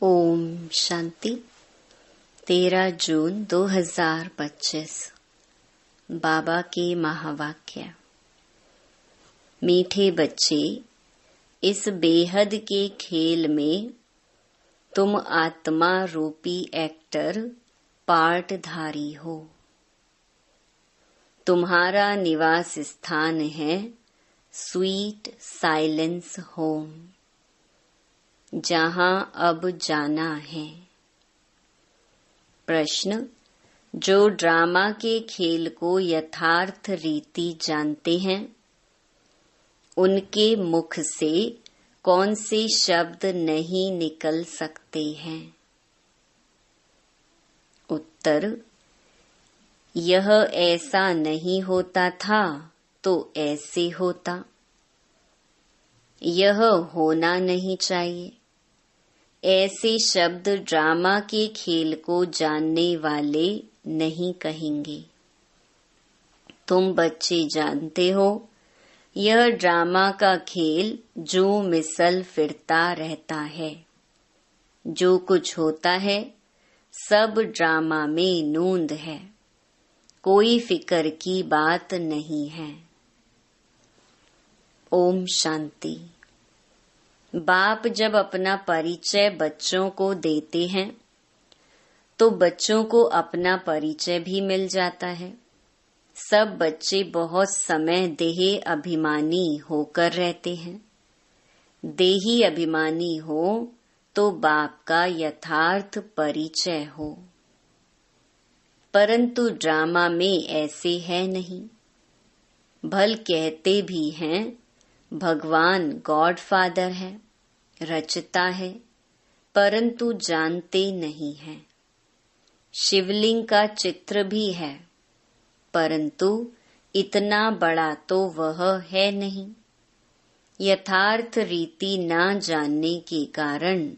ओम शांति। 13 जून 2025। बाबा के महावाक्य। मीठे बच्चे, इस बेहद के खेल में तुम आत्मा रूपी एक्टर पार्टधारी हो। तुम्हारा निवास स्थान है स्वीट साइलेंस होम, जहां अब जाना है। प्रश्न: जो ड्रामा के खेल को यथार्थ रीति जानते हैं, उनके मुख से कौन से शब्द नहीं निकल सकते हैं? उत्तर: यह ऐसा नहीं होता था तो ऐसे होता। यह होना नहीं चाहिए। ऐसे शब्द ड्रामा के खेल को जानने वाले नहीं कहेंगे। तुम बच्चे जानते हो, यह ड्रामा का खेल जो मिसल फिरता रहता है। जो कुछ होता है सब ड्रामा में नूंद है, कोई फिक्र की बात नहीं है। ओम शांति। बाप जब अपना परिचय बच्चों को देते हैं तो बच्चों को अपना परिचय भी मिल जाता है। सब बच्चे बहुत समय देही अभिमानी होकर रहते हैं। देही अभिमानी हो तो बाप का यथार्थ परिचय हो, परंतु ड्रामा में ऐसे है नहीं। भल कहते भी हैं भगवान गॉड फादर है, रचता है, परंतु जानते नहीं है। शिवलिंग का चित्र भी है, परंतु इतना बड़ा तो वह है नहीं। यथार्थ रीति ना जानने के कारण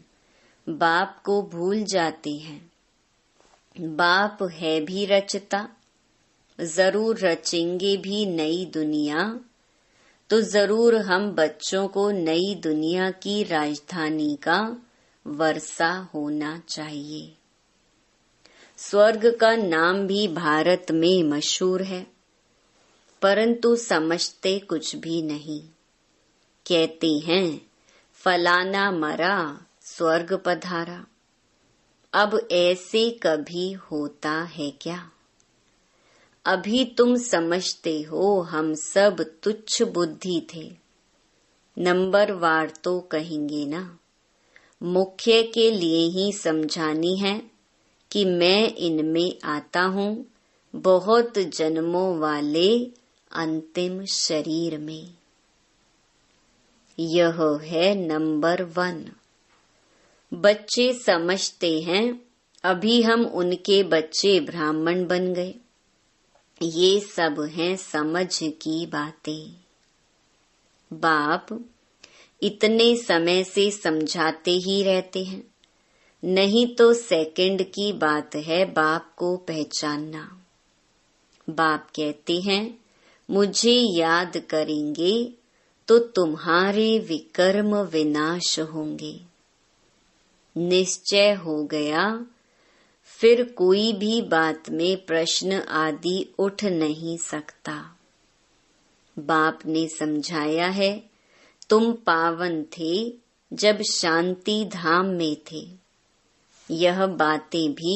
बाप को भूल जाते हैं। बाप है भी रचता, जरूर रचेंगे भी नई दुनिया, तो जरूर हम बच्चों को नई दुनिया की राजधानी का वर्षा होना चाहिए। स्वर्ग का नाम भी भारत में मशहूर है, परंतु समझते कुछ भी नहीं। कहते हैं फलाना मरा स्वर्ग पधारा। अब ऐसे कभी होता है क्या? अभी तुम समझते हो हम सब तुच्छ बुद्धि थे। नंबरवार तो कहेंगे ना। मुख्य के लिए ही समझानी है कि मैं इनमें आता हूँ बहुत जन्मों वाले अंतिम शरीर में। यह है नंबर 1। बच्चे समझते हैं अभी हम उनके बच्चे ब्राह्मण बन गए। ये सब हैं समझ की बातें। बाप इतने समय से समझाते ही रहते हैं, नहीं तो सेकंड की बात है बाप को पहचानना। बाप कहते हैं मुझे याद करेंगे तो तुम्हारे विकर्म विनाश होंगे। निश्चय हो गया, फिर कोई भी बात में प्रश्न आदि उठ नहीं सकता। बाप ने समझाया है तुम पावन थे जब शांति धाम में थे। यह बातें भी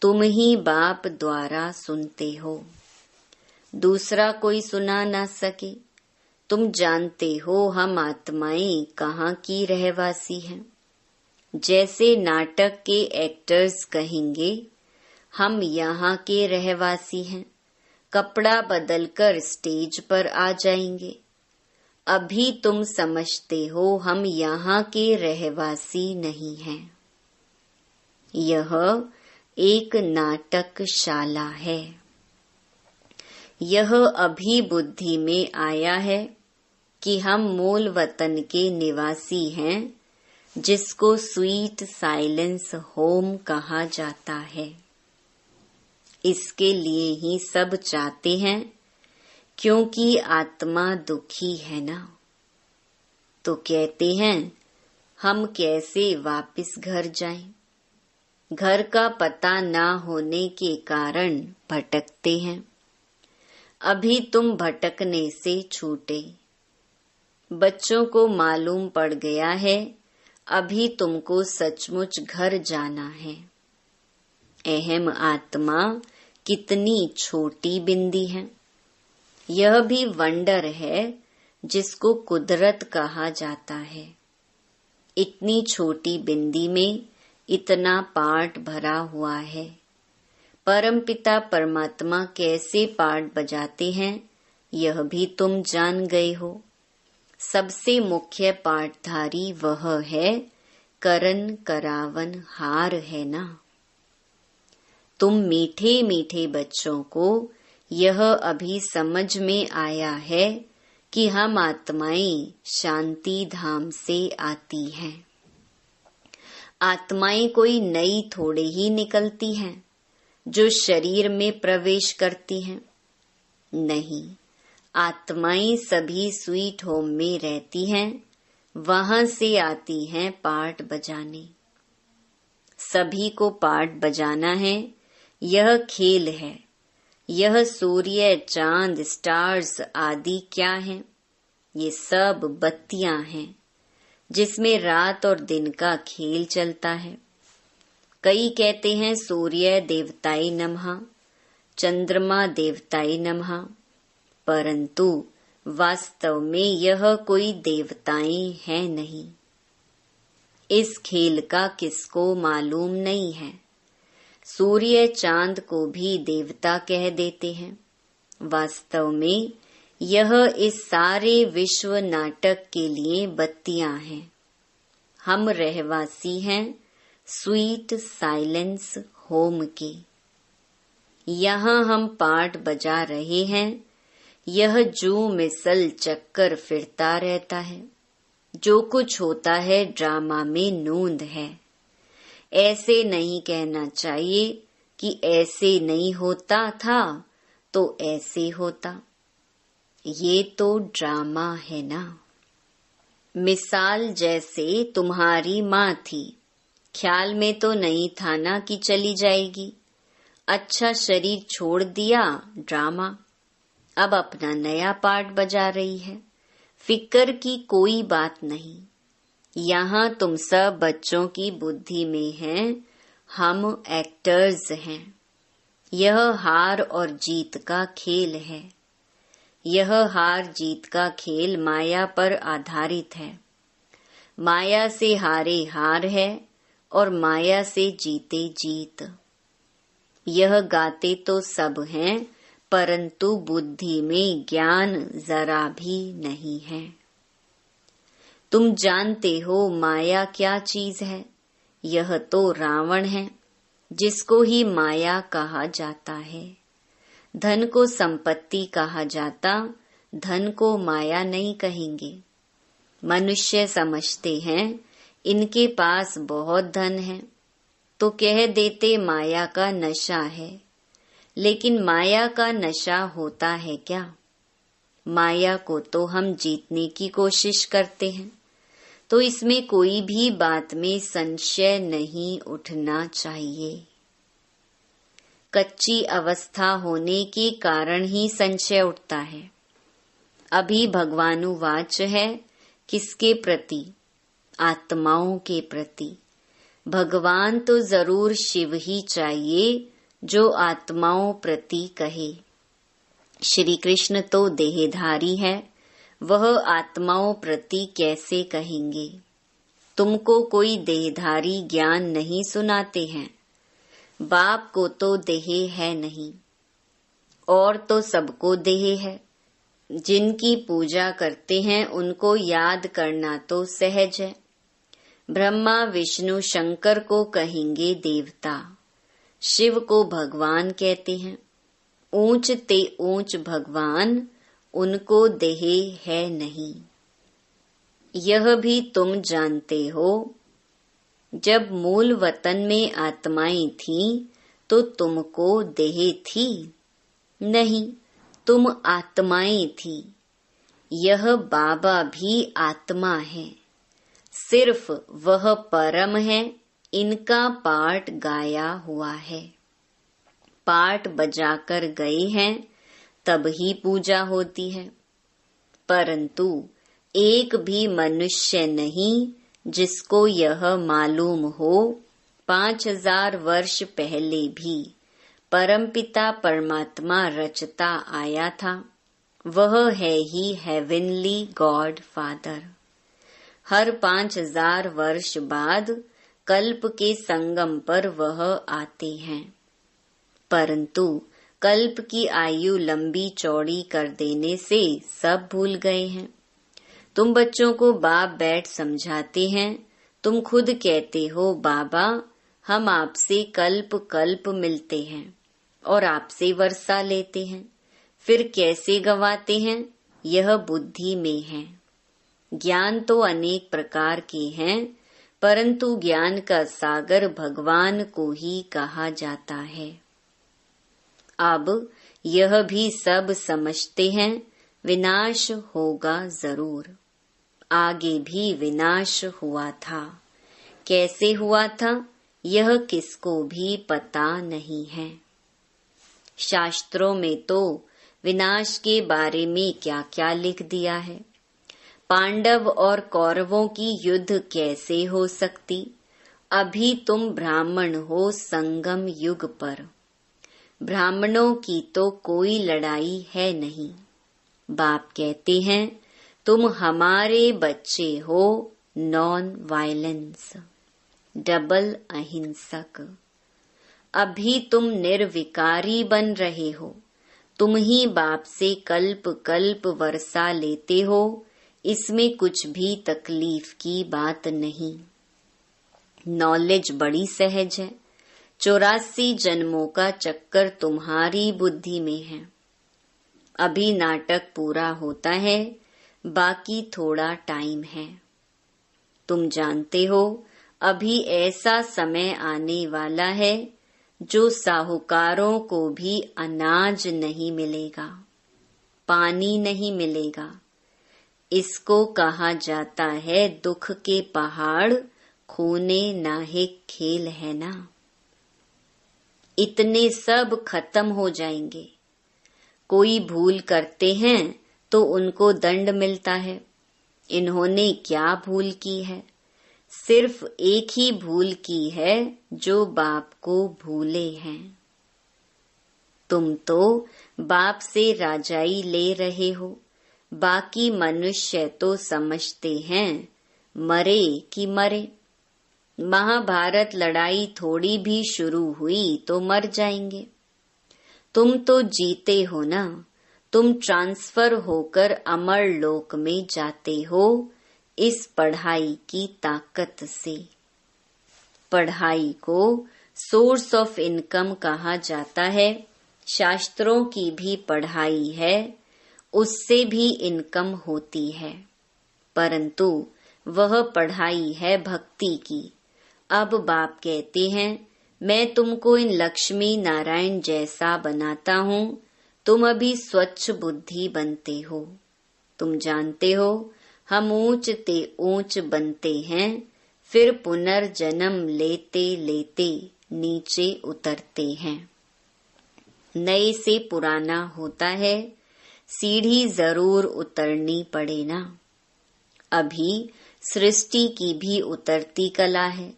तुम ही बाप द्वारा सुनते हो, दूसरा कोई सुना ना सके। तुम जानते हो हम आत्माएं कहाँ की रहवासी हैं। जैसे नाटक के एक्टर्स कहेंगे हम यहाँ के रहवासी हैं, कपड़ा बदलकर स्टेज पर आ जाएंगे। अभी तुम समझते हो हम यहाँ के रहवासी नहीं हैं। यह एक नाटकशाला है। यह अभी बुद्धि में आया है कि हम मूल वतन के निवासी हैं, जिसको स्वीट साइलेंस होम कहा जाता है। इसके लिए ही सब चाहते हैं, क्योंकि आत्मा दुखी है ना। तो कहते हैं हम कैसे वापस घर जाएं? घर का पता ना होने के कारण भटकते हैं। अभी तुम भटकने से छूटे। बच्चों को मालूम पड़ गया है अभी तुमको सचमुच घर जाना है। अहम आत्मा कितनी छोटी बिंदी है। यह भी वंडर है जिसको कुदरत कहा जाता है। इतनी छोटी बिंदी में इतना पार्ट भरा हुआ है। परमपिता परमात्मा कैसे पार्ट बजाते हैं यह भी तुम जान गए हो। सबसे मुख्य पार्टधारी वह है, करन करावन हार है ना। तुम मीठे मीठे बच्चों को यह अभी समझ में आया है कि हम आत्माएं शांति धाम से आती हैं। आत्माएं कोई नई थोड़े ही निकलती हैं जो शरीर में प्रवेश करती हैं। नहीं, आत्माएं सभी स्वीट होम में रहती हैं, वहां से आती हैं पार्ट बजाने। सभी को पार्ट बजाना है, यह खेल है। यह सूर्य, चांद, स्टार्स आदि क्या हैं? ये सब बत्तियां हैं जिसमें रात और दिन का खेल चलता है। कई कहते हैं सूर्य देवताय नमः, चंद्रमा देवताय नमः, परंतु वास्तव में यह कोई देवताएं हैं नहीं। इस खेल का किसको मालूम नहीं है। सूर्य चांद को भी देवता कह देते हैं। वास्तव में यह इस सारे विश्व नाटक के लिए बत्तियां हैं। हम रहवासी हैं स्वीट साइलेंस होम के। यहाँ हम पार्ट बजा रहे हैं। यह जू मिसल चक्कर फिरता रहता है। जो कुछ होता है ड्रामा में नूंद है। ऐसे नहीं कहना चाहिए कि ऐसे नहीं होता था तो ऐसे होता। ये तो ड्रामा है ना। मिसाल जैसे तुम्हारी माँ थी, ख्याल में तो नहीं था ना कि चली जाएगी। अच्छा शरीर छोड़ दिया, ड्रामा। अब अपना नया पार्ट बजा रही है। फिक्र की कोई बात नहीं। यहाँ तुम सब बच्चों की बुद्धि में हैं, हम एक्टर्स हैं। यह हार और जीत का खेल है। यह हार जीत का खेल माया पर आधारित है। माया से हारे हार है और माया से जीते जीत। यह गाते तो सब हैं, परंतु बुद्धि में ज्ञान जरा भी नहीं है। तुम जानते हो माया क्या चीज है? यह तो रावण है, जिसको ही माया कहा जाता है। धन को संपत्ति कहा जाता, धन को माया नहीं कहेंगे। मनुष्य समझते हैं इनके पास बहुत धन है, तो कह देते माया का नशा है। लेकिन माया का नशा होता है क्या? माया को तो हम जीतने की कोशिश करते हैं, तो इसमें कोई भी बात में संशय नहीं उठना चाहिए। कच्ची अवस्था होने के कारण ही संशय उठता है। अभी भगवानुवाच है, किसके प्रति? आत्माओं के प्रति। भगवान तो जरूर शिव ही चाहिए जो आत्माओं प्रति कहे। श्री कृष्ण तो देहधारी है, वह आत्माओं प्रति कैसे कहेंगे? तुमको कोई देहधारी ज्ञान नहीं सुनाते हैं। बाप को तो देह है नहीं, और तो सबको देह है। जिनकी पूजा करते हैं उनको याद करना तो सहज है। ब्रह्मा विष्णु शंकर को कहेंगे देवता, शिव को भगवान कहते हैं। ऊंच ते ऊंच भगवान, उनको देह है नहीं। यह भी तुम जानते हो। जब मूल वतन में आत्माएं थीं, तो तुमको देह थी नहीं, तुम आत्माएं थी। यह बाबा भी आत्मा है। सिर्फ वह परम है, इनका पाठ गाया हुआ है। पाठ बजाकर गए हैं तब ही पूजा होती है, परंतु एक भी मनुष्य नहीं जिसको यह मालूम हो 5000 वर्ष पहले भी परमपिता परमात्मा रचता आया था। वह है ही हेवनली गॉड फादर। हर 5000 वर्ष बाद कल्प के संगम पर वह आते हैं, परंतु कल्प की आयु लंबी चौड़ी कर देने से सब भूल गए हैं। तुम बच्चों को बाप बैठ समझाते हैं, तुम खुद कहते हो बाबा हम आपसे कल्प कल्प मिलते हैं और आपसे वर्षा लेते हैं, फिर कैसे गवाते हैं? यह बुद्धि में है। ज्ञान तो अनेक प्रकार के हैं, परंतु ज्ञान का सागर भगवान को ही कहा जाता है। अब यह भी सब समझते हैं विनाश होगा जरूर। आगे भी विनाश हुआ था, कैसे हुआ था यह किसको भी पता नहीं है। शास्त्रों में तो विनाश के बारे में क्या क्या लिख दिया है। पांडव और कौरवों की युद्ध कैसे हो सकती? अभी तुम ब्राह्मण हो संगम युग पर। ब्राह्मणों की तो कोई लड़ाई है नहीं। बाप कहते हैं तुम हमारे बच्चे हो, नॉन वायलेंस, डबल अहिंसक। अभी तुम निर्विकारी बन रहे हो। तुम ही बाप से कल्प कल्प वर्षा लेते हो, इसमें कुछ भी तकलीफ की बात नहीं। नॉलेज बड़ी सहज है। 84 जन्मों का चक्कर तुम्हारी बुद्धि में है। अभी नाटक पूरा होता है, बाकी थोड़ा टाइम है। तुम जानते हो अभी ऐसा समय आने वाला है जो साहूकारों को भी अनाज नहीं मिलेगा, पानी नहीं मिलेगा। इसको कहा जाता है दुख के पहाड़, खूने नाहिक खेल है ना। इतने सब खत्म हो जाएंगे। कोई भूल करते हैं तो उनको दंड मिलता है। इन्होंने क्या भूल की है? सिर्फ एक ही भूल की है जो बाप को भूले हैं। तुम तो बाप से राजाई ले रहे हो, बाकी मनुष्य तो समझते हैं मरे कि मरे। महाभारत लड़ाई थोड़ी भी शुरू हुई तो मर जाएंगे। तुम तो जीते हो ना। तुम ट्रांसफर होकर अमर लोक में जाते हो इस पढ़ाई की ताकत से। पढ़ाई को सोर्स ऑफ इनकम कहा जाता है। शास्त्रों की भी पढ़ाई है, उससे भी इनकम होती है, परंतु वह पढ़ाई है भक्ति की। अब बाप कहते हैं मैं तुमको इन लक्ष्मी नारायण जैसा बनाता हूँ। तुम अभी स्वच्छ बुद्धि बनते हो। तुम जानते हो हम ऊंच ते ऊंच बनते हैं, फिर पुनर्जन्म लेते लेते नीचे उतरते हैं। नए से पुराना होता है, सीढ़ी जरूर उतरनी पड़े ना। अभी सृष्टि की भी उतरती कला है।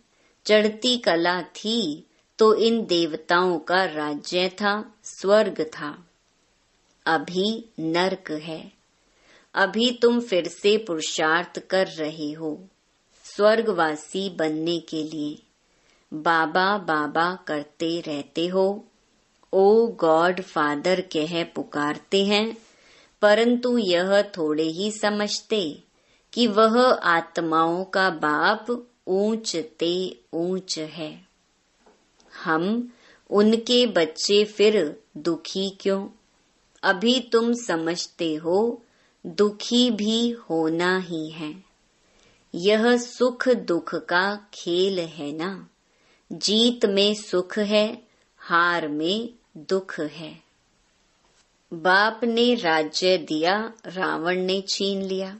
चढ़ती कला थी तो इन देवताओं का राज्य था, स्वर्ग था। अभी नरक है। अभी तुम फिर से पुरुषार्थ कर रहे हो स्वर्गवासी बनने के लिए। बाबा बाबा करते रहते हो, ओ गॉड फादर कह पुकारते हैं, परंतु यह थोड़े ही समझते कि वह आत्माओं का बाप ऊंच ते ऊंच है। हम उनके बच्चे फिर दुखी क्यों? अभी तुम समझते हो दुखी भी होना ही है। यह सुख दुख का खेल है ना। जीत में सुख है, हार में दुख है। बाप ने राज्य दिया, रावण ने छीन लिया।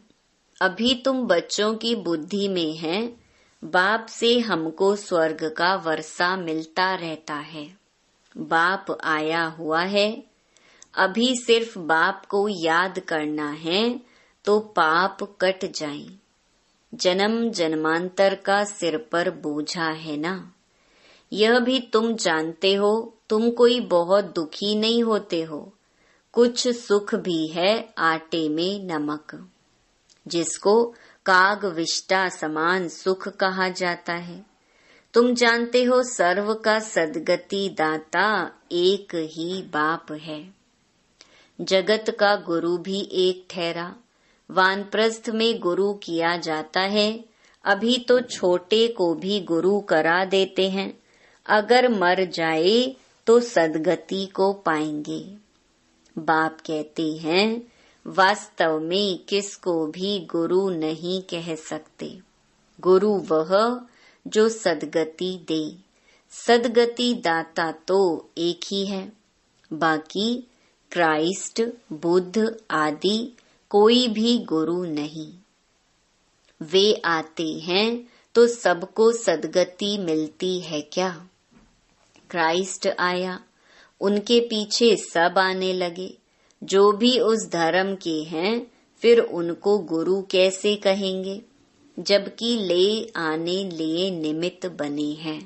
अभी तुम बच्चों की बुद्धि में हैं, बाप से हमको स्वर्ग का वर्षा मिलता रहता है। बाप आया हुआ है, अभी सिर्फ बाप को याद करना है तो पाप कट जाए। जन्म जन्मांतर का सिर पर बोझा है ना, यह भी तुम जानते हो। तुम कोई बहुत दुखी नहीं होते हो, कुछ सुख भी है आटे में नमक, जिसको काग विष्टा समान सुख कहा जाता है। तुम जानते हो सर्व का सद्गति दाता एक ही बाप है। जगत का गुरु भी एक ठहरा, वानप्रस्थ में गुरु किया जाता है। अभी तो छोटे को भी गुरु करा देते हैं, अगर मर जाए तो सद्गति को पाएंगे। बाप कहते हैं वास्तव में किसको भी गुरु नहीं कह सकते। गुरु वह जो सद्गति दे, सद्गति दाता तो एक ही है। बाकी क्राइस्ट, बुद्ध आदि कोई भी गुरु नहीं। वे आते हैं तो सबको सद्गति मिलती है क्या? क्राइस्ट आया, उनके पीछे सब आने लगे। जो भी उस धर्म के हैं, फिर उनको गुरु कैसे कहेंगे, जबकि ले आने लिए निमित्त बने हैं।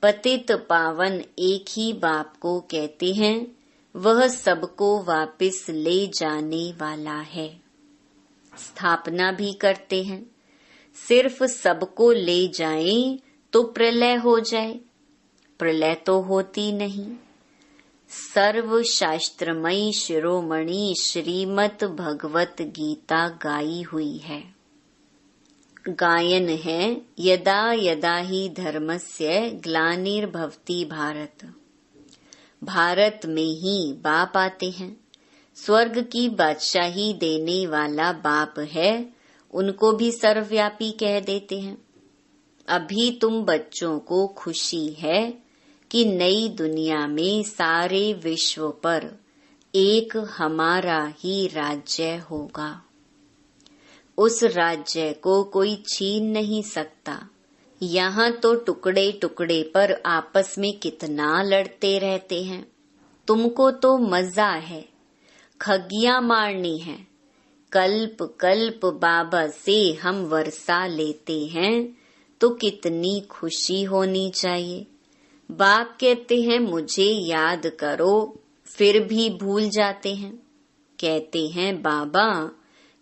पतित पावन एक ही बाप को कहते हैं, वह सबको वापस ले जाने वाला है। स्थापना भी करते हैं, सिर्फ सबको ले जाएं तो प्रलय हो जाए। प्रलय तो होती नहीं। सर्व शास्त्रमयी शिरोमणि श्रीमद् भगवत गीता गाई हुई है। गायन है यदा यदा ही धर्मस्य ग्लानिर्भवति भारत। भारत में ही बाप आते हैं। स्वर्ग की बादशाही देने वाला बाप है, उनको भी सर्वव्यापी कह देते हैं। अभी तुम बच्चों को खुशी है कि नई दुनिया में सारे विश्व पर एक हमारा ही राज्य होगा। उस राज्य को कोई छीन नहीं सकता। यहाँ तो टुकड़े टुकड़े पर आपस में कितना लड़ते रहते हैं। तुमको तो मजा है, खगियां मारनी है। कल्प कल्प बाबा से हम वर्षा लेते हैं तो कितनी खुशी होनी चाहिए। बाप कहते हैं मुझे याद करो, फिर भी भूल जाते हैं। कहते हैं बाबा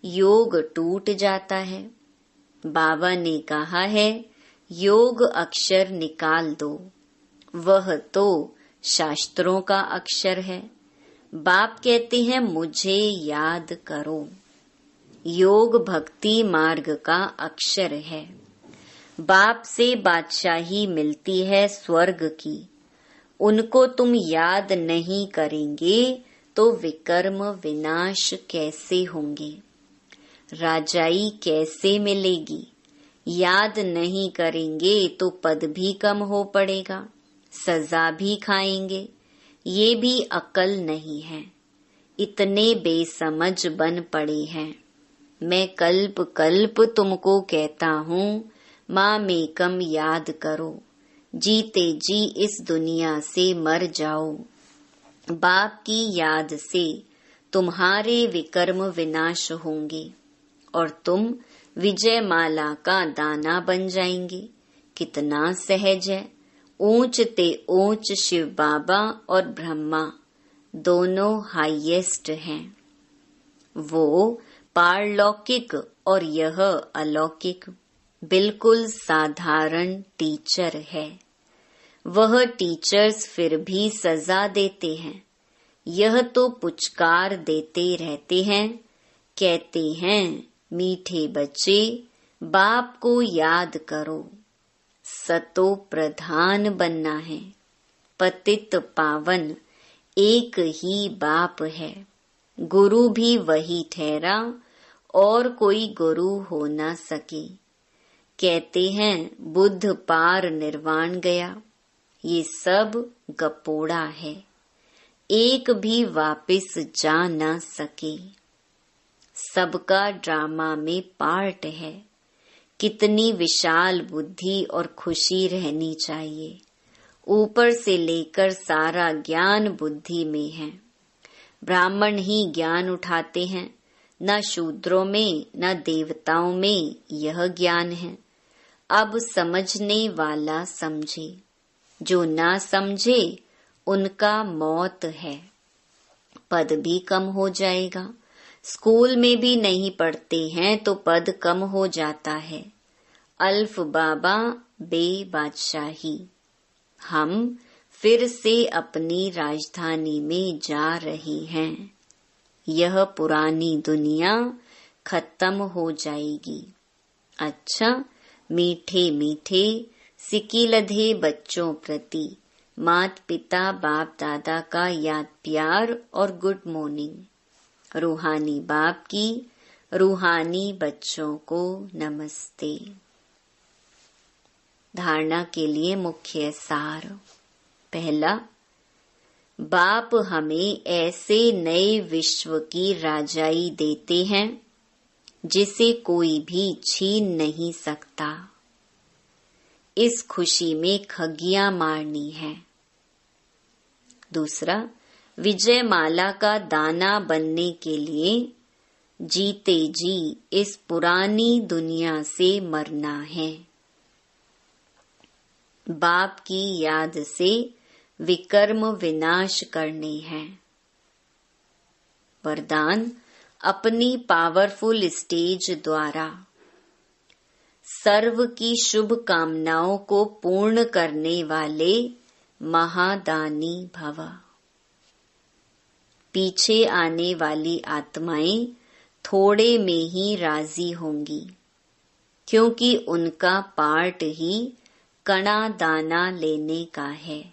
योग टूट जाता है। बाबा ने कहा है योग अक्षर निकाल दो, वह तो शास्त्रों का अक्षर है। बाप कहते हैं मुझे याद करो। योग भक्ति मार्ग का अक्षर है। बाप से बादशाही मिलती है स्वर्ग की। उनको तुम याद नहीं करेंगे तो विकर्म विनाश कैसे होंगे, राजाई कैसे मिलेगी। याद नहीं करेंगे तो पद भी कम हो पड़ेगा, सजा भी खाएंगे। ये भी अकल नहीं है। इतने बेसमझ बन पड़े हैं। मैं कल्प कल्प तुमको कहता हूँ मामेकम याद करो, जीते जी इस दुनिया से मर जाओ। बाप की याद से तुम्हारे विकर्म विनाश होंगे और तुम विजय माला का दाना बन जाएंगे। कितना सहज है। ऊंच ते ऊंच शिव बाबा और ब्रह्मा दोनों हाईएस्ट हैं। वो पारलौकिक और यह अलौकिक बिल्कुल साधारण टीचर है। वह टीचर्स फिर भी सजा देते हैं। यह तो पुचकार देते रहते हैं। कहते हैं मीठे बच्चे बाप को याद करो, सतो प्रधान बनना है। पतित पावन एक ही बाप है। गुरु भी वही ठहरा और कोई गुरु हो ना सके। कहते हैं बुद्ध पार निर्वाण गया। ये सब गपोड़ा है, एक भी वापिस जा ना सके। सबका ड्रामा में पार्ट है। कितनी विशाल बुद्धि और खुशी रहनी चाहिए। ऊपर से लेकर सारा ज्ञान बुद्धि में है। ब्राह्मण ही ज्ञान उठाते हैं, न शूद्रों में न देवताओं में यह ज्ञान है। अब समझने वाला समझे, जो ना समझे उनका मौत है। पद भी कम हो जाएगा। स्कूल में भी नहीं पढ़ते हैं तो पद कम हो जाता है। अल्फ बाबा बे बादशाही। हम फिर से अपनी राजधानी में जा रहे हैं। यह पुरानी दुनिया खत्म हो जाएगी। अच्छा, मीठे मीठे सिकिलधे बच्चों प्रति माता पिता बाप दादा का याद प्यार और गुड मॉर्निंग। रूहानी बाप की रूहानी बच्चों को नमस्ते। धारणा के लिए मुख्य सार। पहला, बाप हमें ऐसे नए विश्व की राजाई देते हैं जिसे कोई भी छीन नहीं सकता। इस खुशी में खगियां मारनी है। दूसरा, विजय माला का दाना बनने के लिए जीते जी इस पुरानी दुनिया से मरना है। बाप की याद से विकर्म विनाश करने हैं। वरदान, अपनी पावरफुल स्टेज द्वारा सर्व की शुभ कामनाओं को पूर्ण करने वाले महादानी भव। पीछे आने वाली आत्माएं थोड़े में ही राजी होंगी, क्योंकि उनका पार्ट ही कणा दाना लेने का है।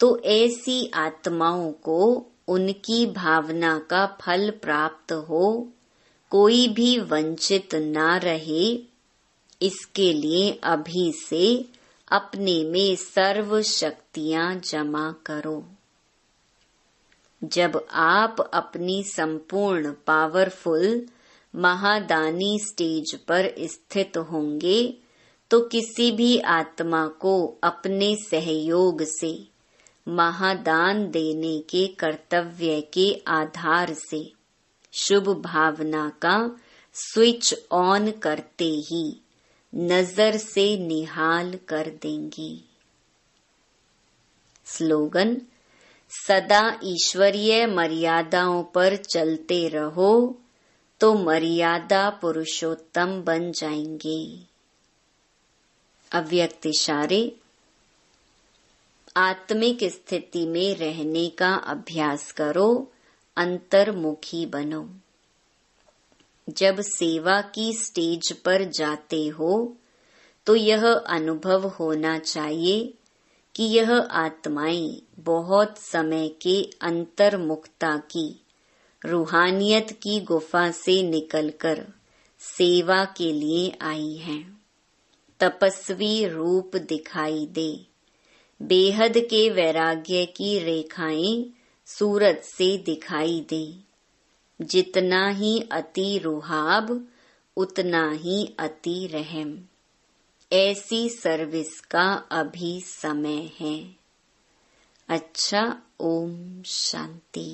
तो ऐसी आत्माओं को उनकी भावना का फल प्राप्त हो, कोई भी वंचित ना रहे, इसके लिए अभी से अपने में सर्व शक्तियां जमा करो। जब आप अपनी संपूर्ण पावरफुल महादानी स्टेज पर स्थित होंगे तो किसी भी आत्मा को अपने सहयोग से महादान देने के कर्तव्य के आधार से शुभ भावना का स्विच ऑन करते ही नजर से निहाल कर देंगी। स्लोगन, सदा ईश्वरीय मर्यादाओं पर चलते रहो तो मर्यादा पुरुषोत्तम बन जाएंगे। अव्यक्त इशारे। आत्मिक स्थिति में रहने का अभ्यास करो, अंतर्मुखी बनो। जब सेवा की स्टेज पर जाते हो तो यह अनुभव होना चाहिए कि यह आत्माएं बहुत समय के अंतर्मुखता की रूहानियत की गुफा से निकलकर सेवा के लिए आई हैं। तपस्वी रूप दिखाई दे, बेहद के वैराग्य की रेखाएं सूरत से दिखाई दे। जितना ही अति रुहाब उतना ही अति रहम। ऐसी सर्विस का अभी समय है। अच्छा, ओम शांति।